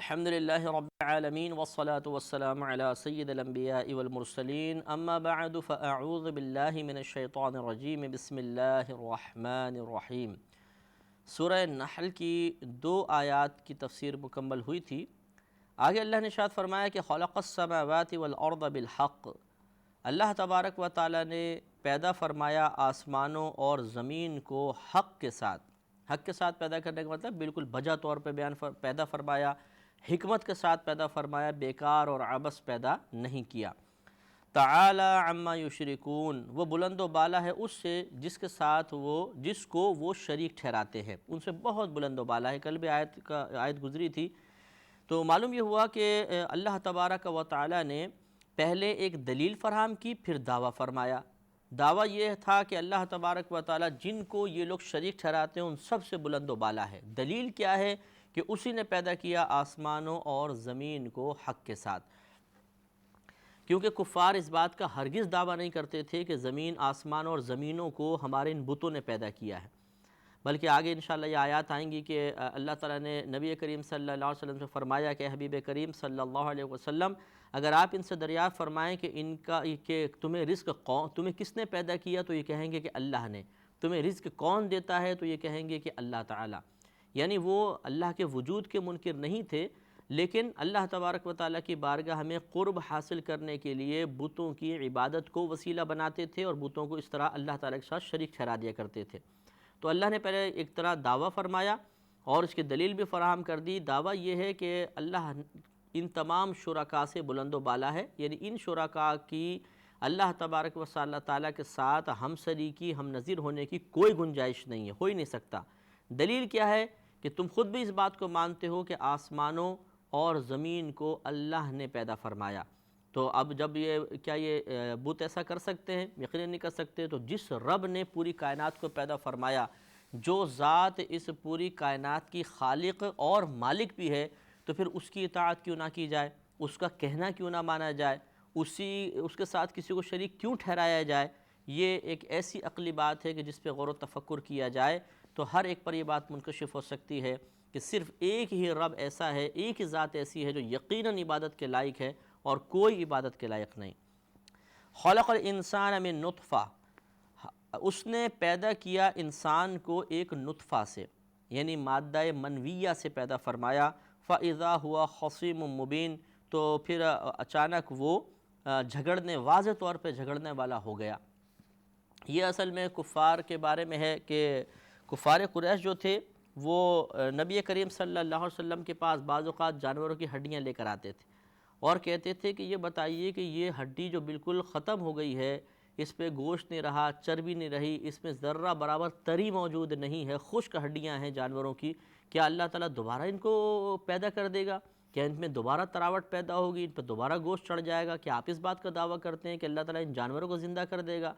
الحمدللہ رب العالمین والصلاة والسلام علی سید الانبیاء والمرسلین اما بعد فاعوذ باللہ من الشیطان الرجیم بسم اللہ الرحمن الرحیم۔ سورہ نحل کی 2 آیات کی تفسیر مکمل ہوئی تھی۔ آگے اللہ نے ارشاد فرمایا کہ خلق السماوات والارض بالحق، اللہ تبارک و تعالی نے پیدا فرمایا آسمانوں اور زمین کو حق کے ساتھ۔ حق کے ساتھ پیدا کرنے کا مطلب بالکل بجا طور پہ پیدا فرمایا، حکمت کے ساتھ پیدا فرمایا، بیکار اور عبث پیدا نہیں کیا۔ تعالی عما یشرکون، وہ بلند و بالا ہے اس سے جس کو وہ شریک ٹھہراتے ہیں، ان سے بہت بلند و بالا ہے۔ کل بھی آیت گزری تھی، تو معلوم یہ ہوا کہ اللہ تبارک و تعالی نے پہلے ایک دلیل فراہم کی، پھر دعویٰ فرمایا۔ دعویٰ یہ تھا کہ اللہ تبارک و تعالی جن کو یہ لوگ شریک ٹھہراتے ہیں ان سب سے بلند و بالا ہے۔ دلیل کیا ہے؟ کہ اسی نے پیدا کیا آسمانوں اور زمین کو حق کے ساتھ۔ کیونکہ کفار اس بات کا ہرگز دعویٰ نہیں کرتے تھے کہ زمین، آسمان اور زمینوں کو ہمارے ان بتوں نے پیدا کیا ہے، بلکہ آگے انشاءاللہ یہ آیات آئیں گی کہ اللہ تعالیٰ نے نبی کریم صلی اللہ علیہ وسلم سے فرمایا کہ حبیب کریم صلی اللہ علیہ وسلم اگر آپ ان سے دریافت فرمائیں کہ تمہیں کس نے پیدا کیا، تو یہ کہیں گے کہ اللہ نے۔ تمہیں رزق کون دیتا ہے، تو یہ کہیں گے کہ اللہ تعالیٰ۔ یعنی وہ اللہ کے وجود کے منکر نہیں تھے، لیکن اللہ تبارک و تعالیٰ کی بارگاہ میں قرب حاصل کرنے کے لیے بتوں کی عبادت کو وسیلہ بناتے تھے اور بتوں کو اس طرح اللہ تعالیٰ کے ساتھ شریک ٹھہرا دیا کرتے تھے۔ تو اللہ نے پہلے ایک طرح دعویٰ فرمایا اور اس کی دلیل بھی فراہم کر دی۔ دعویٰ یہ ہے کہ اللہ ان تمام شرکاء سے بلند و بالا ہے، یعنی ان شرکاء کی اللہ تبارک و تعالیٰ کے ساتھ ہم شریکی، ہم نظیر ہونے کی کوئی گنجائش نہیں ہے، ہو ہی نہیں سکتا۔ دلیل کیا ہے؟ کہ تم خود بھی اس بات کو مانتے ہو کہ آسمانوں اور زمین کو اللہ نے پیدا فرمایا، تو اب جب یہ بت ایسا کر سکتے ہیں؟ یقیناً نہیں کر سکتے۔ تو جس رب نے پوری کائنات کو پیدا فرمایا، جو ذات اس پوری کائنات کی خالق اور مالک بھی ہے، تو پھر اس کی اطاعت کیوں نہ کی جائے، اس کا کہنا کیوں نہ مانا جائے، اس کے ساتھ کسی کو شریک کیوں ٹھہرایا جائے؟ یہ ایک ایسی عقلی بات ہے کہ جس پہ غور و تفکر کیا جائے تو ہر ایک پر یہ بات منکشف ہو سکتی ہے کہ صرف ایک ہی رب ایسا ہے، ایک ہی ذات ایسی ہے جو یقیناً عبادت کے لائق ہے اور کوئی عبادت کے لائق نہیں۔ خلق الانسان من نطفہ، اس نے پیدا کیا انسان کو ایک نطفہ سے، یعنی مادہ منویہ سے پیدا فرمایا۔ فَإِذَا هُوَ خَصِيمٌ مُبِينٌ، تو پھر اچانک وہ واضح طور پہ جھگڑنے والا ہو گیا۔ یہ اصل میں کفار کے بارے میں ہے کہ کفار قریش جو تھے وہ نبی کریم صلی اللہ علیہ وسلم کے پاس بعض اوقات جانوروں کی ہڈیاں لے کر آتے تھے اور کہتے تھے کہ یہ بتائیے کہ یہ ہڈی جو بالکل ختم ہو گئی ہے، اس پہ گوشت نہیں رہا، چربی نہیں رہی، اس میں ذرہ برابر تری موجود نہیں ہے، خشک ہڈیاں ہیں جانوروں کی، کیا اللہ تعالیٰ دوبارہ ان کو پیدا کر دے گا؟ کیا ان میں دوبارہ تراوٹ پیدا ہوگی، ان پہ دوبارہ گوشت چڑھ جائے گا؟ کیا آپ اس بات کا دعویٰ کرتے ہیں کہ اللہ تعالیٰ ان جانوروں کو زندہ کر دے گا؟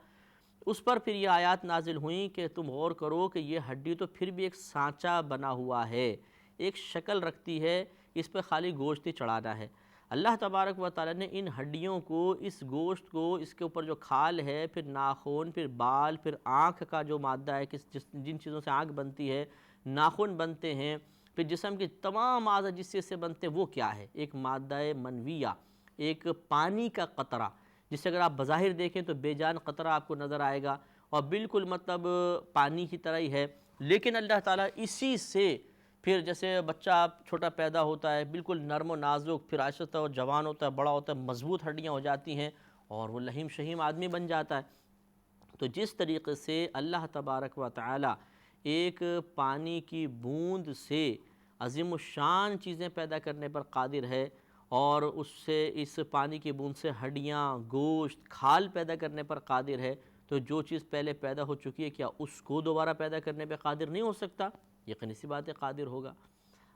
اس پر پھر یہ آیات نازل ہوئیں کہ تم غور کرو کہ یہ ہڈی تو پھر بھی ایک سانچہ بنا ہوا ہے، ایک شکل رکھتی ہے، اس پہ خالی گوشت ہی چڑھانا ہے۔ اللہ تبارک و تعالیٰ نے ان ہڈیوں کو، اس گوشت کو، اس کے اوپر جو کھال ہے، پھر ناخن، پھر بال، پھر آنکھ کا جو مادہ ہے، جن چیزوں سے آنکھ بنتی ہے، ناخن بنتے ہیں، پھر جسم کے تمام اعضاء جس چیز سے بنتے ہیں وہ کیا ہے؟ ایک مادہ منویہ، ایک پانی کا قطرہ، جسے اگر آپ بظاہر دیکھیں تو بے جان قطرہ آپ کو نظر آئے گا اور بالکل مطلب پانی کی طرح ہی ہے، لیکن اللہ تعالیٰ اسی سے پھر جیسے بچہ چھوٹا پیدا ہوتا ہے بالکل نرم و نازک، پھر آہستہ وہ جوان ہوتا ہے، بڑا ہوتا ہے، مضبوط ہڈیاں ہو جاتی ہیں اور وہ لہیم شہیم آدمی بن جاتا ہے۔ تو جس طریقے سے اللہ تبارک و تعالیٰ ایک پانی کی بوند سے عظیم الشان چیزیں پیدا کرنے پر قادر ہے اور اس پانی کی بوند سے ہڈیاں، گوشت، کھال پیدا کرنے پر قادر ہے، تو جو چیز پہلے پیدا ہو چکی ہے کیا اس کو دوبارہ پیدا کرنے پہ قادر نہیں ہو سکتا؟ یقینی سی بات ہے قادر ہوگا۔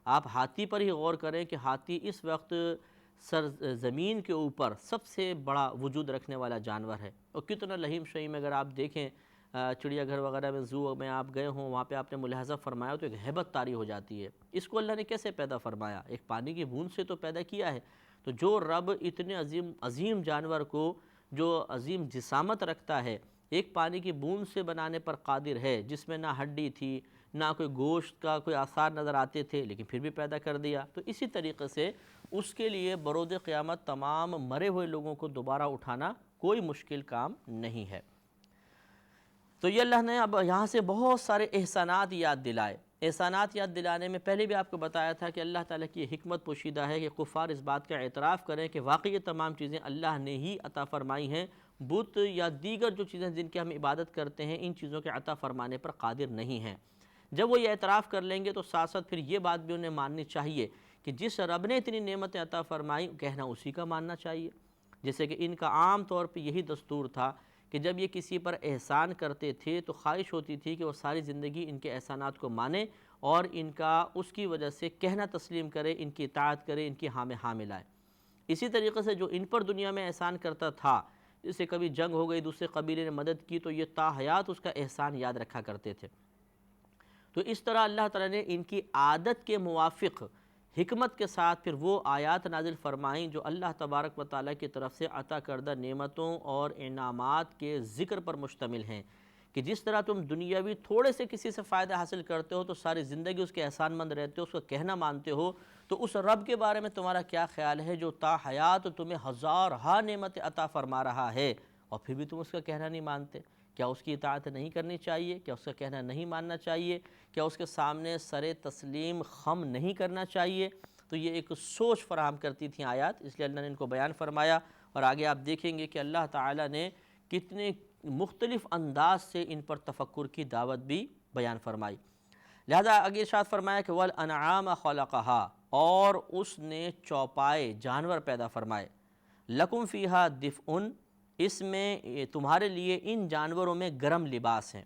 آپ ہاتھی پر ہی غور کریں کہ ہاتھی اس وقت زمین کے اوپر سب سے بڑا وجود رکھنے والا جانور ہے، اور کتنا لہیم شہیم، اگر آپ دیکھیں چڑیا گھر وغیرہ میں، زو میں آپ گئے ہوں، وہاں پہ آپ نے ملاحظہ فرمایا تو ایک ہیبت طاری ہو جاتی ہے۔ اس کو اللہ نے کیسے پیدا فرمایا؟ ایک پانی کی بوند سے تو پیدا کیا ہے۔ تو جو رب اتنے عظیم جانور کو، جو عظیم جسامت رکھتا ہے، ایک پانی کی بوند سے بنانے پر قادر ہے، جس میں نہ ہڈی تھی، نہ کوئی گوشت کا کوئی آثار نظر آتے تھے لیکن پھر بھی پیدا کر دیا. تو اسی طریقے سے اس کے لیے بروز قیامت تمام مرے ہوئے لوگوں کو دوبارہ اٹھانا کوئی مشکل کام نہیں ہے. تو یہ اللہ نے اب یہاں سے بہت سارے احسانات یاد دلائے. احسانات یاد دلانے میں پہلے بھی آپ کو بتایا تھا کہ اللہ تعالیٰ کی یہ حکمت پوشیدہ ہے کہ کفار اس بات کا اعتراف کریں کہ واقعی یہ تمام چیزیں اللہ نے ہی عطا فرمائی ہیں. بت یا دیگر جو چیزیں جن کی ہم عبادت کرتے ہیں ان چیزوں کے عطا فرمانے پر قادر نہیں ہیں. جب وہ یہ اعتراف کر لیں گے تو ساتھ ساتھ پھر یہ بات بھی انہیں ماننی چاہیے کہ جس رب نے اتنی نعمتیں عطا فرمائی کہنا اسی کا ماننا چاہیے. جیسے کہ ان کا عام طور پہ یہی دستور تھا کہ جب یہ کسی پر احسان کرتے تھے تو خواہش ہوتی تھی کہ وہ ساری زندگی ان کے احسانات کو مانے اور ان کا اس کی وجہ سے کہنا تسلیم کرے، ان کی اطاعت کرے، ان کی ہاں میں ہاں ملائے. اسی طریقے سے جو ان پر دنیا میں احسان کرتا تھا، جسے کبھی جنگ ہو گئی، دوسرے قبیلے نے مدد کی تو یہ تا حیات اس کا احسان یاد رکھا کرتے تھے. تو اس طرح اللہ تعالیٰ نے ان کی عادت کے موافق حکمت کے ساتھ پھر وہ آیات نازل فرمائیں جو اللہ تبارک و تعالیٰ کی طرف سے عطا کردہ نعمتوں اور انعامات کے ذکر پر مشتمل ہیں کہ جس طرح تم دنیاوی تھوڑے سے کسی سے فائدہ حاصل کرتے ہو تو ساری زندگی اس کے احسان مند رہتے ہو، اس کا کہنا مانتے ہو، تو اس رب کے بارے میں تمہارا کیا خیال ہے جو تا حیات تمہیں ہزارہا نعمت عطا فرما رہا ہے اور پھر بھی تم اس کا کہنا نہیں مانتے؟ کیا اس کی اطاعت نہیں کرنی چاہیے؟ کیا اس کا کہنا نہیں ماننا چاہیے؟ کیا اس کے سامنے سر تسلیم خم نہیں کرنا چاہیے؟ تو یہ ایک سوچ فراہم کرتی تھیں آیات، اس لیے اللہ نے ان کو بیان فرمایا. اور آگے آپ دیکھیں گے کہ اللہ تعالیٰ نے کتنے مختلف انداز سے ان پر تفکر کی دعوت بھی بیان فرمائی. لہذا آگے ارشاد فرمایا کہ وَالْأَنْعَامَ خَلَقَهَا، اور اس نے چوپائے جانور پیدا فرمائے. لَكُمْ فِيهَا دِفْءٌ، اس میں تمہارے لیے ان جانوروں میں گرم لباس ہیں.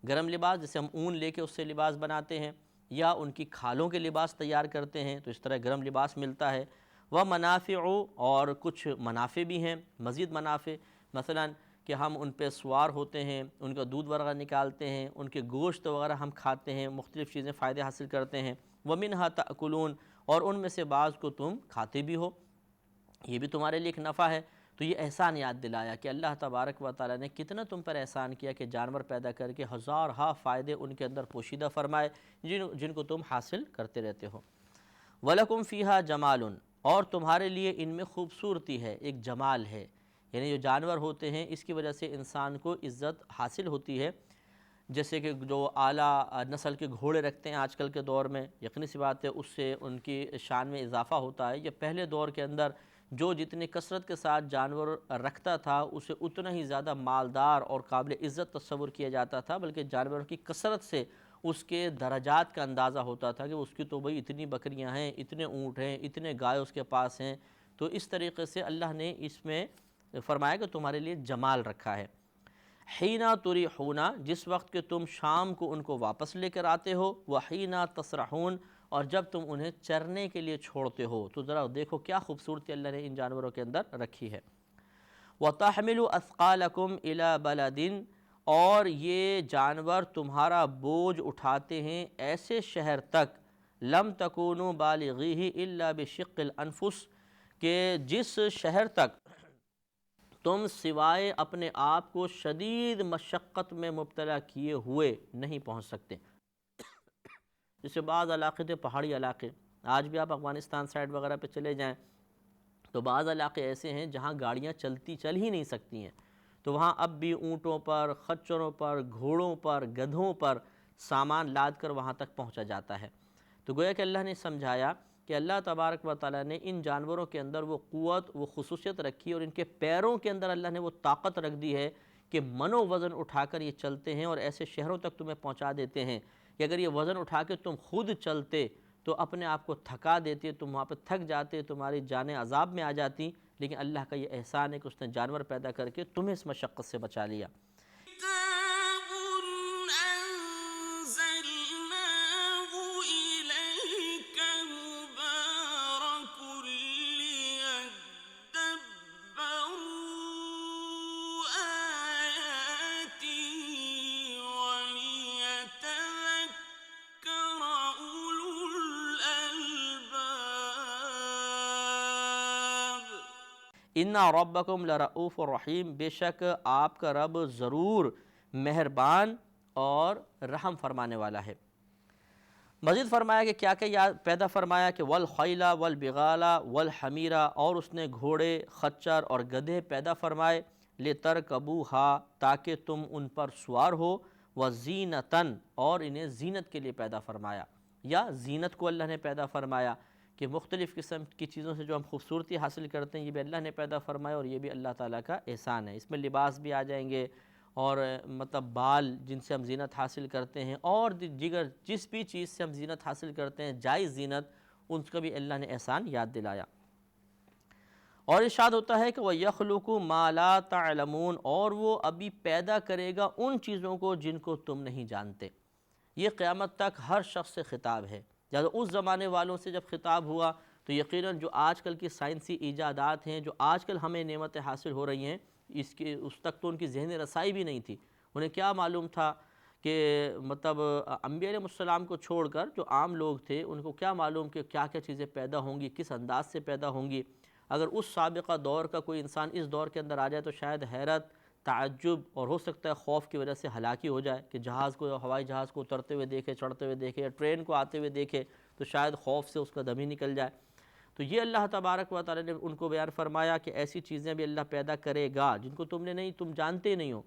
گرم لباس جیسے ہم اون لے کے اس سے لباس بناتے ہیں یا ان کی کھالوں کے لباس تیار کرتے ہیں تو اس طرح گرم لباس ملتا ہے. وَمَنَافِعُ، اور کچھ منافع بھی ہیں، مزید منافع، مثلا کہ ہم ان پہ سوار ہوتے ہیں، ان کا دودھ وغیرہ نکالتے ہیں، ان کے گوشت وغیرہ ہم کھاتے ہیں، مختلف چیزیں فائدے حاصل کرتے ہیں. وَمِنْهَا تَأْكُلُونَ، اور ان میں سے بعض کو تم کھاتے بھی ہو، یہ بھی تمہارے لیے ایک نفع ہے. تو یہ احسان یاد دلایا کہ اللہ تبارک و تعالیٰ نے کتنا تم پر احسان کیا کہ جانور پیدا کر کے ہزارہا فائدے ان کے اندر پوشیدہ فرمائے جن کو تم حاصل کرتے رہتے ہو. وَلَكُمْ فِيهَا جَمَالٌ، اور تمہارے لیے ان میں خوبصورتی ہے، ایک جمال ہے. یعنی جو جانور ہوتے ہیں اس کی وجہ سے انسان کو عزت حاصل ہوتی ہے. جیسے کہ جو اعلیٰ نسل کے گھوڑے رکھتے ہیں آج کل کے دور میں، یقینی سی بات ہے اس سے ان کی شان میں اضافہ ہوتا ہے. یہ پہلے دور کے اندر جو جتنی کثرت کے ساتھ جانور رکھتا تھا اسے اتنا ہی زیادہ مالدار اور قابل عزت تصور کیا جاتا تھا، بلکہ جانوروں کی کثرت سے اس کے درجات کا اندازہ ہوتا تھا کہ اس کی تو بھئی اتنی بکریاں ہیں، اتنے اونٹ ہیں، اتنے گائے اس کے پاس ہیں. تو اس طریقے سے اللہ نے اس میں فرمایا کہ تمہارے لیے جمال رکھا ہے. حینا تریحون، جس وقت کہ تم شام کو ان کو واپس لے کر آتے ہو، وحینا تسرحون، اور جب تم انہیں چرنے کے لیے چھوڑتے ہو. تو ذرا دیکھو کیا خوبصورتی اللہ نے ان جانوروں کے اندر رکھی ہے. وَتَحْمِلُ أَثْقَالَكُمْ إِلَى بَلَدٍ، اور یہ جانور تمہارا بوجھ اٹھاتے ہیں ایسے شہر تک، لَمْ تَكُونُوا بَالِغِيهِ إِلَّا بِشِقِّ الْأَنفُسِ، کہ جس شہر تک تم سوائے اپنے آپ کو شدید مشقت میں مبتلا کیے ہوئے نہیں پہنچ سکتے. جیسے بعض علاقے تھے پہاڑی علاقے، آج بھی آپ افغانستان سائڈ وغیرہ پہ چلے جائیں تو بعض علاقے ایسے ہیں جہاں گاڑیاں چل ہی نہیں سکتی ہیں. تو وہاں اب بھی اونٹوں پر، خچروں پر، گھوڑوں پر، گدھوں پر سامان لاد کر وہاں تک پہنچا جاتا ہے. تو گویا کہ اللہ نے سمجھایا کہ اللہ تبارک و تعالیٰ نے ان جانوروں کے اندر وہ قوت، وہ خصوصیت رکھی اور ان کے پیروں کے اندر اللہ نے وہ طاقت رکھ دی ہے کہ منو وزن اٹھا کر یہ چلتے ہیں اور ایسے شہروں تک تمہیں پہنچا دیتے ہیں کہ اگر یہ وزن اٹھا کے تم خود چلتے تو اپنے آپ کو تھکا دیتے، تم وہاں پہ تھک جاتے، تمہاری جانیں عذاب میں آ جاتی. لیکن اللہ کا یہ احسان ہے کہ اس نے جانور پیدا کر کے تمہیں اس مشقت سے بچا لیا. اِنَّ رَبَّكُمْ لَرَؤُوفٌ الرحیم، بے شک آپ کا رب ضرور مہربان اور رحم فرمانے والا ہے. مزید فرمایا کہ کیا کیا پیدا فرمایا کہ والخیلا والبغالا والحمیرا، اور اس نے گھوڑے، خچر اور گدھے پیدا فرمائے، لترکبوہا تاکہ تم ان پر سوار ہو، وزینتاً اور انہیں زینت کے لیے پیدا فرمایا، یا زینت کو اللہ نے پیدا فرمایا کہ مختلف قسم کی چیزوں سے جو ہم خوبصورتی حاصل کرتے ہیں یہ بھی اللہ نے پیدا فرمایا، اور یہ بھی اللہ تعالیٰ کا احسان ہے۔ اس میں لباس بھی آ جائیں گے، اور مطلب بال جن سے ہم زینت حاصل کرتے ہیں، اور دیگر جس بھی چیز سے ہم زینت حاصل کرتے ہیں جائز زینت، ان کا بھی اللہ نے احسان یاد دلایا۔ اور ارشاد ہوتا ہے کہ وَيَخْلُقُ مَا لَا تَعْلَمُونَ، اور وہ ابھی پیدا کرے گا ان چیزوں کو جن کو تم نہیں جانتے۔ یہ قیامت تک ہر شخص سے خطاب ہے، جب اس زمانے والوں سے جب خطاب ہوا تو یقیناً جو آج کل کی سائنسی ایجادات ہیں، جو آج کل ہمیں نعمتیں حاصل ہو رہی ہیں، اس تک تو ان کی ذہنی رسائی بھی نہیں تھی۔ انہیں کیا معلوم تھا کہ مطلب انبیاء علیہ السلام کو چھوڑ کر جو عام لوگ تھے ان کو کیا معلوم کہ کیا کیا چیزیں پیدا ہوں گی، کس انداز سے پیدا ہوں گی۔ اگر اس سابقہ دور کا کوئی انسان اس دور کے اندر آ جائے تو شاید حیرت، تعجب اور ہو سکتا ہے خوف کی وجہ سے ہلاکی ہو جائے، کہ جہاز کو، ہوائی جہاز کو اترتے ہوئے دیکھے، چڑھتے ہوئے دیکھے، یا ٹرین کو آتے ہوئے دیکھے تو شاید خوف سے اس کا دم ہی نکل جائے۔ تو یہ اللہ تبارک و تعالی نے ان کو بیان فرمایا کہ ایسی چیزیں بھی اللہ پیدا کرے گا جن کو تم جانتے نہیں ہو۔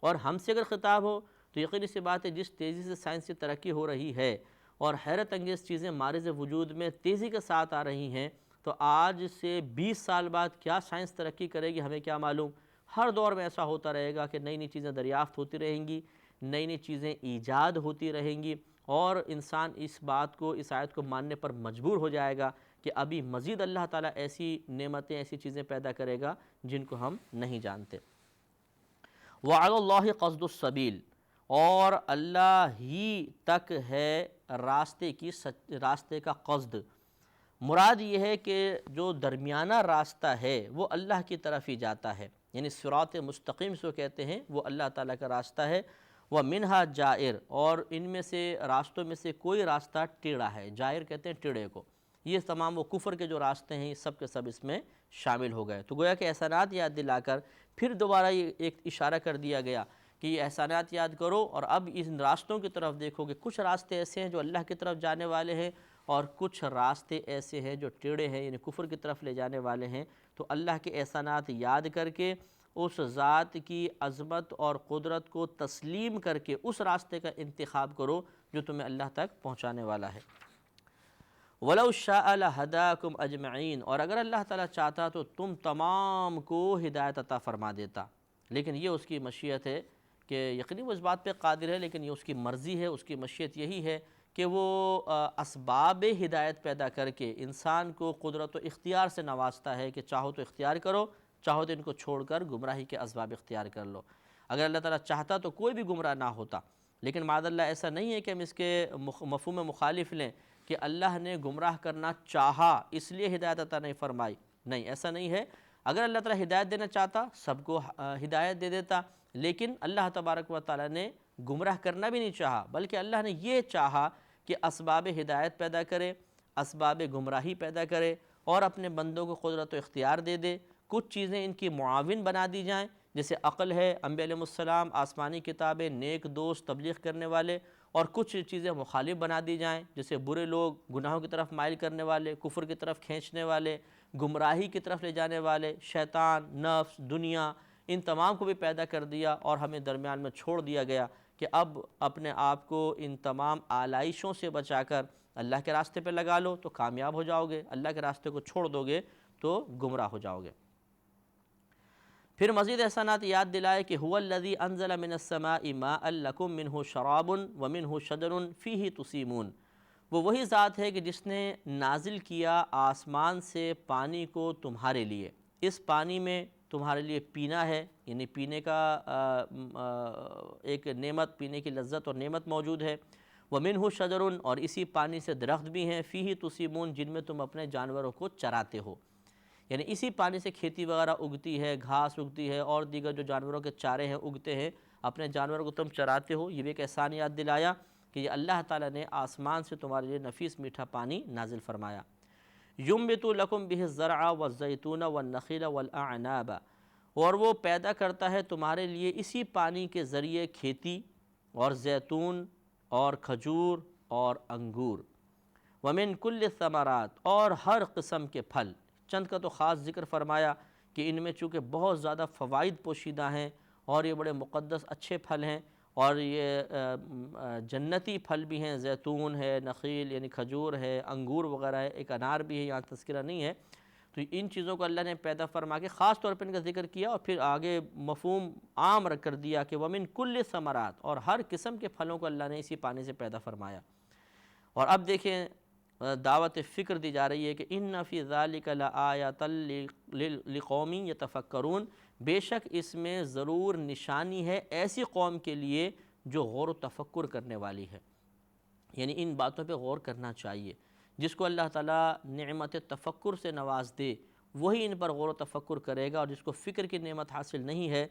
اور ہم سے اگر خطاب ہو تو یقینی سی بات ہے جس تیزی سے سائنسی ترقی ہو رہی ہے اور حیرت انگیز چیزیں مارز وجود میں تیزی کے ساتھ آ رہی ہیں، تو آج سے 20 سال بعد کیا سائنس ترقی کرے گی ہمیں کیا معلوم۔ ہر دور میں ایسا ہوتا رہے گا کہ نئی نئی چیزیں دریافت ہوتی رہیں گی، نئی نئی چیزیں ایجاد ہوتی رہیں گی، اور انسان اس بات کو، اس آیت کو ماننے پر مجبور ہو جائے گا کہ ابھی مزید اللہ تعالیٰ ایسی نعمتیں، ایسی چیزیں پیدا کرے گا جن کو ہم نہیں جانتے۔ وَعَلَى اللَّهِ قَصْدُ السَّبِيلِ، اور اللہ ہی تک ہے راستے کا قصد۔ مراد یہ ہے کہ جو درمیانہ راستہ ہے وہ اللہ کی طرف ہی جاتا ہے، یعنی صراط مستقیم سے کہتے ہیں، وہ اللہ تعالیٰ کا راستہ ہے۔ وَمِنْهَا جائر، اور ان میں سے راستوں میں سے کوئی راستہ ٹیڑھا ہے، جائر کہتے ہیں ٹیڑھے کو۔ یہ تمام وہ کفر کے جو راستے ہیں یہ سب کے سب اس میں شامل ہو گئے۔ تو گویا کہ احسانات یاد دلا کر پھر دوبارہ یہ ایک اشارہ کر دیا گیا کہ یہ احسانات یاد کرو، اور اب ان راستوں کی طرف دیکھو کہ کچھ راستے ایسے ہیں جو اللہ کی طرف جانے والے ہیں، اور کچھ راستے ایسے ہیں جو ٹیڑھے ہیں، یعنی کفر کی طرف لے جانے والے ہیں۔ تو اللہ کے احسانات یاد کر کے اس ذات کی عظمت اور قدرت کو تسلیم کر کے اس راستے کا انتخاب کرو جو تمہیں اللہ تک پہنچانے والا ہے۔ وَلَوْ شَاءَ لَهَدَاكُمْ أَجْمَعِينَ، اور اگر اللہ تعالیٰ چاہتا تو تم تمام کو ہدایت عطا فرما دیتا، لیکن یہ اس کی مشیت ہے کہ یقینی وہ اس بات پہ قادر ہے، لیکن یہ اس کی مرضی ہے، اس کی مشیت یہی ہے کہ وہ اسباب ہدایت پیدا کر کے انسان کو قدرت و اختیار سے نوازتا ہے کہ چاہو تو اختیار کرو، چاہو تو ان کو چھوڑ کر گمراہی کے اسباب اختیار کر لو۔ اگر اللہ تعالیٰ چاہتا تو کوئی بھی گمراہ نہ ہوتا، لیکن معاذ اللہ ایسا نہیں ہے کہ ہم اس کے مفہوم مخالف لیں کہ اللہ نے گمراہ کرنا چاہا اس لیے ہدایت عطا نہیں فرمائی، نہیں، ایسا نہیں ہے۔ اگر اللہ تعالیٰ ہدایت دینا چاہتا سب کو ہدایت دے دیتا، لیکن اللہ تبارک و تعالیٰ نے گمراہ کرنا بھی نہیں چاہا، بلکہ اللہ نے یہ چاہا کہ اسباب ہدایت پیدا کرے، اسباب گمراہی پیدا کرے، اور اپنے بندوں کو قدرت و اختیار دے دے۔ کچھ چیزیں ان کی معاون بنا دی جائیں، جیسے عقل ہے، انبیاء علیہ السلام، آسمانی کتابیں، نیک دوست، تبلیغ کرنے والے، اور کچھ چیزیں مخالف بنا دی جائیں، جیسے برے لوگ، گناہوں کی طرف مائل کرنے والے، کفر کی طرف کھینچنے والے، گمراہی کی طرف لے جانے والے، شیطان، نفس، دنیا، ان تمام کو بھی پیدا کر دیا، اور ہمیں درمیان میں چھوڑ دیا گیا کہ اب اپنے آپ کو ان تمام آلائشوں سے بچا کر اللہ کے راستے پہ لگا لو تو کامیاب ہو جاؤ گے، اللہ کے راستے کو چھوڑ دو گے تو گمراہ ہو جاؤ گے۔ پھر مزید احسانات یاد دلائے کہ هو الذی انزل من السماء ماء لکم منہ شراب ومنہ شجر فیہ تسیمون، وہ وہی ذات ہے کہ جس نے نازل کیا آسمان سے پانی کو تمہارے لیے، اس پانی میں تمہارے لیے پینا ہے، یعنی پینے کا ایک نعمت، پینے کی لذت اور نعمت موجود ہے۔ ومنہ شجر، اور اسی پانی سے درخت بھی ہیں، فیہ تسیمون، جن میں تم اپنے جانوروں کو چراتے ہو، یعنی اسی پانی سے کھیتی وغیرہ اگتی ہے، گھاس اگتی ہے، اور دیگر جو جانوروں کے چارے ہیں اگتے ہیں، اپنے جانوروں کو تم چراتے ہو۔ یہ بھی ایک احسان یاد دلایا کہ یہ اللہ تعالیٰ نے آسمان سے تمہارے لیے نفیس میٹھا پانی نازل فرمایا۔ یُنبِتُ لَکُم بِہ الزَّرْعَ وَالزَّیْتُونَ وَالنَّخِیلَ وَالْأَعْنَابَ، اور وہ پیدا کرتا ہے تمہارے لیے اسی پانی کے ذریعے کھیتی اور زیتون اور کھجور اور انگور، ومن کل الثمرات اور ہر قسم کے پھل۔ چند کا تو خاص ذکر فرمایا کہ ان میں چونکہ بہت زیادہ فوائد پوشیدہ ہیں اور یہ بڑے مقدس اچھے پھل ہیں، اور یہ جنتی پھل بھی ہیں، زیتون ہے، نخیل یعنی کھجور ہے، انگور وغیرہ ہے، ایک انار بھی ہے، یہاں تذکرہ نہیں ہے۔ تو ان چیزوں کو اللہ نے پیدا فرما کے خاص طور پر ان کا ذکر کیا، اور پھر آگے مفہوم عام رکھ کر دیا کہ ومن کل ثمرات، اور ہر قسم کے پھلوں کو اللہ نے اسی پانی سے پیدا فرمایا۔ اور اب دیکھیں دعوت فکر دی جا رہی ہے کہ ان فی ذالک لآیۃ لقوم یتفکرون، بے شک اس میں ضرور نشانی ہے ایسی قوم کے لیے جو غور و تفکر کرنے والی ہے، یعنی ان باتوں پہ غور کرنا چاہیے۔ جس کو اللہ تعالیٰ نعمت تفکر سے نواز دے وہی ان پر غور و تفکر کرے گا، اور جس کو فکر کی نعمت حاصل نہیں ہے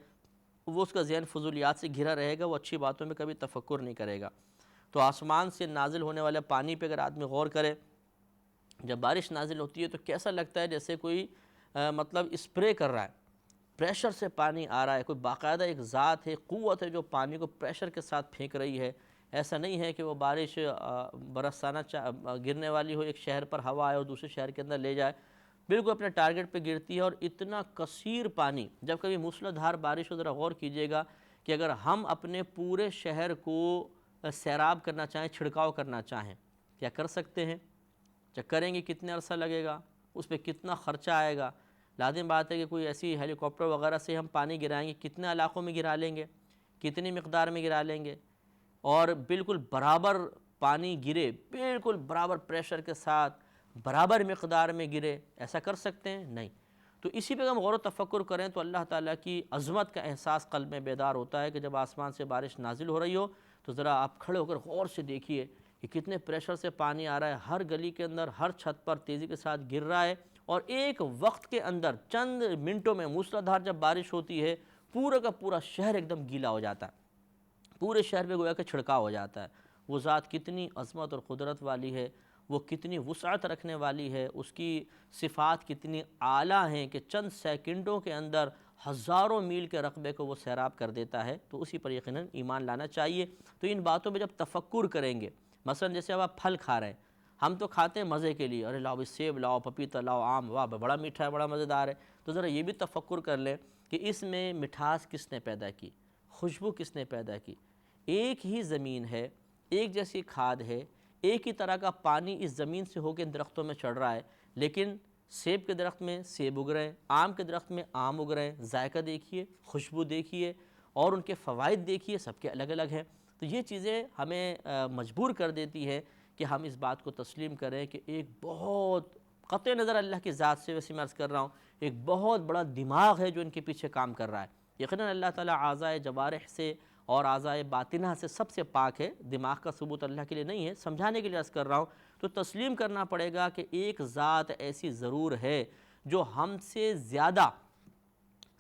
وہ اس کا ذہن فضولیات سے گھرا رہے گا، وہ اچھی باتوں میں کبھی تفکر نہیں کرے گا۔ تو آسمان سے نازل ہونے والے پانی پہ اگر آدمی غور کرے، جب بارش نازل ہوتی ہے تو کیسا لگتا ہے جیسے کوئی مطلب اسپرے کر رہا ہے، پریشر سے پانی آ رہا ہے، کوئی باقاعدہ ایک ذات ہے، قوت ہے جو پانی کو پریشر کے ساتھ پھینک رہی ہے۔ ایسا نہیں ہے کہ وہ بارش برسانہ گرنے والی ہو، ایک شہر پر ہوا آئے اور دوسرے شہر کے اندر لے جائے، بالکل اپنے ٹارگٹ پہ گرتی ہے۔ اور اتنا کثیر پانی، جب کبھی موسلا دھار بارش ہو ذرا غور کیجئے گا کہ اگر ہم اپنے پورے شہر کو سیراب کرنا چاہیں، چھڑکاؤ کرنا چاہیں، کیا کر سکتے ہیں؟ جب کریں گے کتنے عرصہ لگے گا، اس پہ کتنا خرچہ آئے گا؟ لازم بات ہے کہ کوئی ایسی ہیلی کاپٹر وغیرہ سے ہم پانی گرائیں گے، کتنے علاقوں میں گرا لیں گے، کتنی مقدار میں گرا لیں گے، اور بالکل برابر پانی گرے، بالکل برابر پریشر کے ساتھ برابر مقدار میں گرے، ایسا کر سکتے ہیں؟ نہیں۔ تو اسی پہ ہم غور و تفکر کریں تو اللہ تعالیٰ کی عظمت کا احساس قلب میں بیدار ہوتا ہے کہ جب آسمان سے بارش نازل ہو رہی ہو تو ذرا آپ کھڑے ہو کر غور سے دیکھیے کہ کتنے پریشر سے پانی آ رہا ہے، ہر گلی کے اندر، ہر چھت پر تیزی کے ساتھ گر رہا ہے، اور ایک وقت کے اندر چند منٹوں میں موسلا دھار جب بارش ہوتی ہے پورا کا پورا شہر ایک دم گیلا ہو جاتا ہے، پورے شہر میں گویا کہ چھڑکاؤ ہو جاتا ہے۔ وہ ذات کتنی عظمت اور قدرت والی ہے، وہ کتنی وسعت رکھنے والی ہے، اس کی صفات کتنی اعلیٰ ہیں کہ چند سیکنڈوں کے اندر ہزاروں میل کے رقبے کو وہ سیراب کر دیتا ہے، تو اسی پر یقیناً ایمان لانا چاہیے۔ تو ان باتوں پہ جب تفکر کریں گے، مثلا جیسے اب آپ پھل کھا رہے ہیں، ہم تو کھاتے ہیں مزے کے لیے، ارے لاؤ سیب لاؤ، پپیتا لاؤ، آم، واہ بڑا میٹھا ہے، بڑا مزیدار ہے، تو ذرا یہ بھی تفکر کر لیں کہ اس میں مٹھاس کس نے پیدا کی، خوشبو کس نے پیدا کی۔ ایک ہی زمین ہے، ایک جیسی کھاد ہے، ایک ہی طرح کا پانی اس زمین سے ہو کے درختوں میں چڑھ رہا ہے، لیکن سیب کے درخت میں سیب اگ رہے ہیں، آم کے درخت میں آم اگ رہے ہیں، ذائقہ دیکھیے، خوشبو دیکھیے، اور ان کے فوائد دیکھیے، سب کے الگ الگ ہیں۔ تو یہ چیزیں ہمیں مجبور کر دیتی ہے کہ ہم اس بات کو تسلیم کریں کہ ایک بہت قطع نظر اللہ کی ذات سے، ویسے میں عرض کر رہا ہوں، ایک بہت بڑا دماغ ہے جو ان کے پیچھے کام کر رہا ہے۔ یقیناً اللہ تعالیٰ اعضائے جوارح سے اور اعضائے باطنہ سے سب سے پاک ہے، دماغ کا ثبوت اللہ کے لیے نہیں ہے، سمجھانے کے لیے عرض کر رہا ہوں۔ تو تسلیم کرنا پڑے گا کہ ایک ذات ایسی ضرور ہے جو ہم سے زیادہ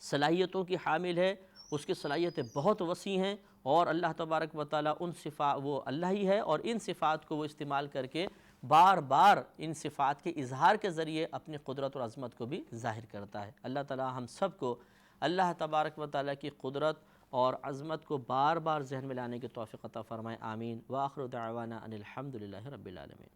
صلاحیتوں کی حامل ہے، اس کی صلاحیتیں بہت وسیع ہیں، اور اللہ تبارک و تعالیٰ وہ اللہ ہی ہے، اور ان صفات کو وہ استعمال کر کے بار بار ان صفات کے اظہار کے ذریعے اپنی قدرت اور عظمت کو بھی ظاہر کرتا ہے۔ اللہ تعالیٰ ہم سب کو اللہ تبارک و تعالیٰ کی قدرت اور عظمت کو بار بار ذہن میں لانے کی توفیق عطا فرمائے، آمین۔ وآخر دعوانا ان الحمد للہ رب العالمین۔